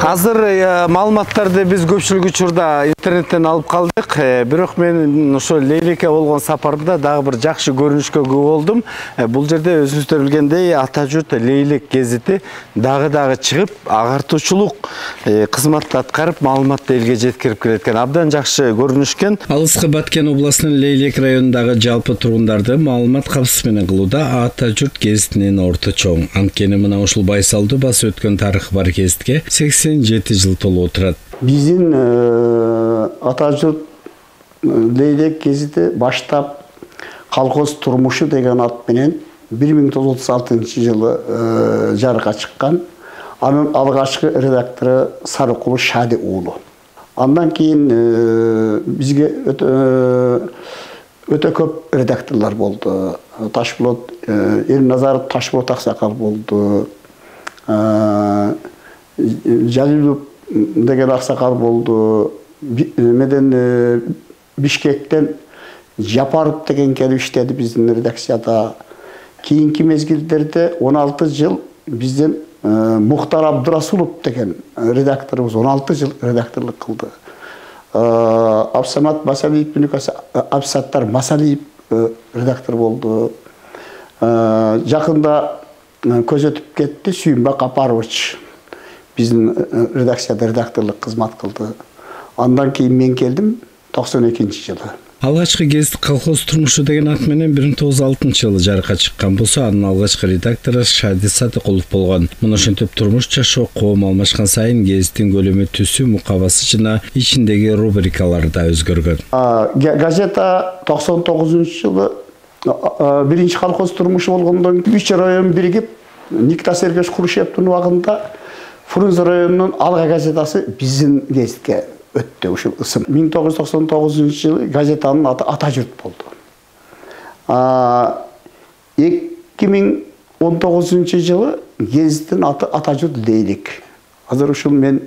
Азыр маалыматтарды биз көпчүлүк учурда интернеттен алып калдык. Бирок мен ошо Лейлекке болгон сапарымда дагы бир жакшы көрүнүшкө күбө болдум. Бул жерде өзүңүздөр билгендей Ата журт Лейлек гезити дагы чыгып, агартуучулук кызматты аткарып, маалыматты элге жеткирип келет экен. Абдан жакшы көрүнүшкөн. Алыскы Баткен областынын Лейлек районундагы жалпы тургундарды маалымат капсыз менен кылууда Ата журт гезитинин орто чоң. Анткени мына ушул байсалдуу басып өткөн тарыхы бар гезитке 87 жыл толуп отурат. Биздин Ата журт Лейлек гезити баштап колхоз турмушу деген ат менен 1936 жарыкка чыккан. Анын алгачкы редактору Сарыкулу Шади уулу. Андан кийин бизге өтө көп редакторлор болду. Ташболот Элназаров Ташболот аксакал болду. Жалилов деген аксакал болду. Меден Бишкектен Жапаров деген келип иштеди биздин редакцияда. Кийинки мезгилдерде 16 жыл бизден Мухтар Абдурасулов деген редакторубуз 16 жыл редакторлук кылды. Абсамат Масалиев Абсаттар Масалиев редактор болду. Жакында көз өтүп кетти Сүйүнбек Апарович биздин редакцияда редакторлук кызмат кылды. Андан кийин мен келдим 92-жылы. Алгачкы гезит колхоз турмушу деген ат менен 1906-жылы жарыкка чыккан болсо, анын алгачкы редактору Шади Садыкулов болгон. Муну ошентип турмуш жашоо коом алмашкан сайын гезиттин көлөмү, түсү, мукабасы жана ичиндеги рубрикалары да өзгөргөн. Газета 99-жылы биринчи колхоз турмушу болгондон кийин 3 район биригип Никита Сергеевич Хрущевдин убагында Фрунзе районунун Алга газетасы биздин гезитке өттү ушул ысым. 1999-жылы газетанын аты Ата журт болду. 2019-жылы гезиттин аты Ата журт Лейлек. Азыр ушул мен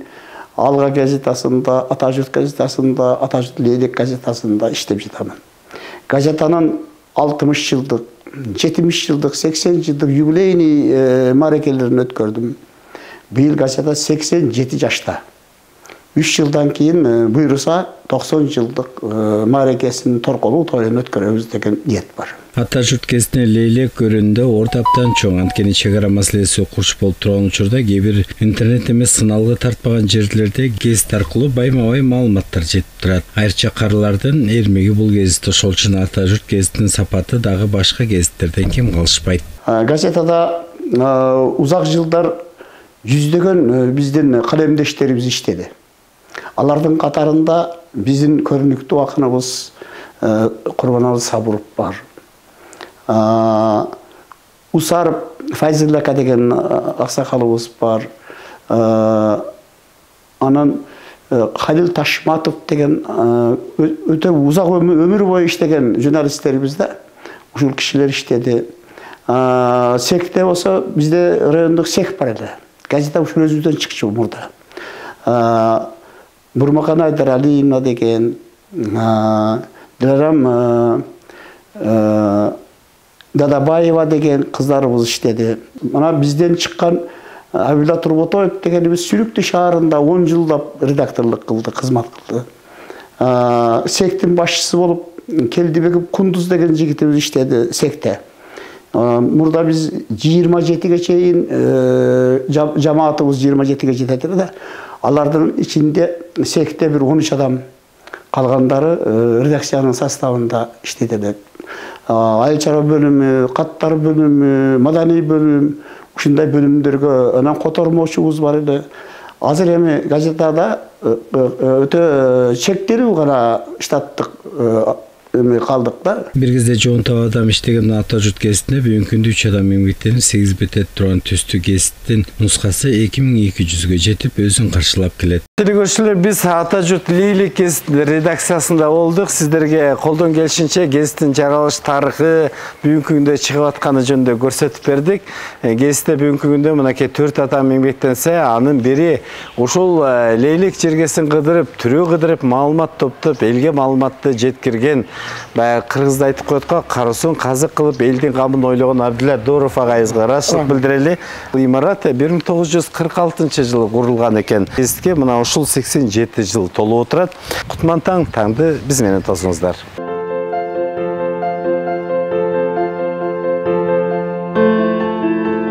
Алга газетасында, Ата журт газетасында, Ата журт Лейлек газетасында иштеп жатамын. Газетанын 60 жылдык, 70 жылдык, 80 жылдык юбилейный марекелерин өткөрдүм. Быйыл газета 87 жашта. 3 жылдан кийин буйруса 90 жылдык марекесин торколуу тоюн өткөрөбүз деген ниет бар. Ата журт гезитине Лейлек көрүндө орто аптан чоң, анткени чек ара маселеси курч болуп турган учурда кээ бир интернет эмес сыналгы тартпаган жерлерде гезит аркылуу байма-бай маалыматтар жетип турат. Айрыча карылардын эрмеги бул гезитти ошол үчүн Ата журт гезитинин сапаты дагы башка гезиттерден кем калышпайт. Газетада узак жылдар жүздөгөн биздин калемдештерибиз иштеди. Алардын катарында биздин көрүнүктүү акыныбыз Курбаналы Сабуров бар. Усаров Файзилака деген аксакалыбыз бар. Анан Халил Ташматов деген өтө узак өмүр бою иштеген журналисттерибиз да ушул кишилер иштеди. Секте болсо бизде райондук сек бар эле. Газета ушул өзүбүздөн чыкчу мурда. Бурмакан Айдаралиевна деген, Диларам Дадабаева деген кыздарыбыз иштеди. Мына бизден чыккан Абилла Турботоев дегенибиз Сүрүктү шаарында 10 жылдап редакторлук кылды, кызмат кылды. Сектин башчысы болуп Келдибек Кундуз деген жигитибиз иштеди секте. Мурда биз 27-ге чейин жамаатыбыз 27-ге жетет да. Алардын ичинде секте бир 13 адам калгандары редакциянын составында иштетет. Айыл чарба бөлүмү, каттар бөлүмү, маданий бөлүм, ушундай бөлүмдөргө анан котормочубуз бар эле. Азыр эми газетада өтө чектелүү гана штаттык калдык да. Бир кезде 10 адам иштеген Ата журт гезитине бүгүнкү күндө 3 адам эмгектенип 8 бетет турган түстүү гезиттин нускасы 2200-гө жетип өзүн каршылап келет. Көршілер, біз Атажұрт Лейлек гезит редакциясында болдық. Сіздерге қолдан келшінше гезиттің жаралыш тарихы бүгінгі күнде шығып атқаны жөнінде көрсетіп бердік. Гезитте бүгінгі күнде мынакей 4 адам еңбектенсе, анын бери ошол Лейлек жергесін қыдырып, түрі қыдырып, маалымат топтап, елге маалыматты жеткірген. Кыргызда айтып қойдық, қарысын қазық қылып, елдің қамын ойлаған Абдулла Доров ағайымызға рашылық білдірелі. Имарат 1946 жылы құрылған екен. Гезитке мына ушул 87 жыл толуп отурат. Кутман таңды биз менен тосуңуздар.